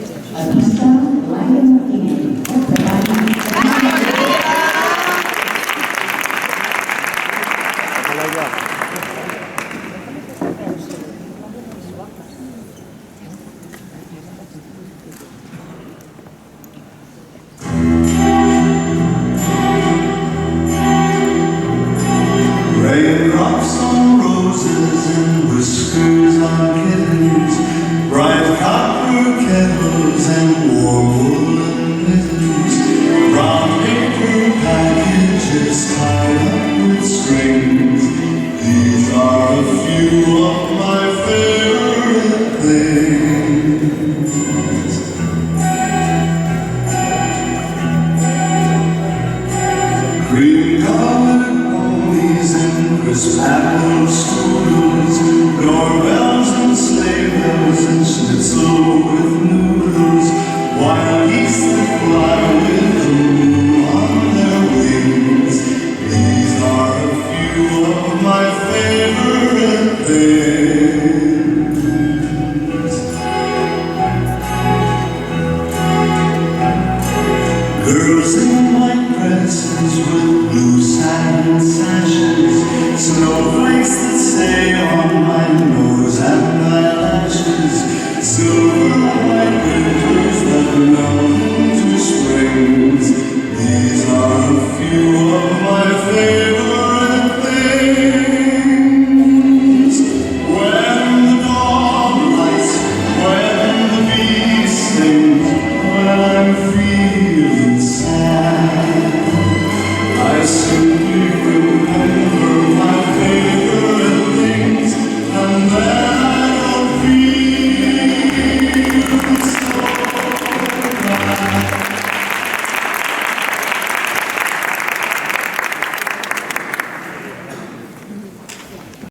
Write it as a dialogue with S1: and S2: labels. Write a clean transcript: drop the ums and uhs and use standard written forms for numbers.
S1: Artista Laia Martinelli, un trabalho
S2: Raindrops on roses and whiskers on kittens, bright copper kettles and warm woolen mittens, brown paper packages tied up with strings. These are a few of my favorite things. Cream-colored ponies and crisp apple strudels, doorbells and sleigh bells and schnitzel with noodles, wild geese that fly with the moon on their wings. These are a few of my favorite things.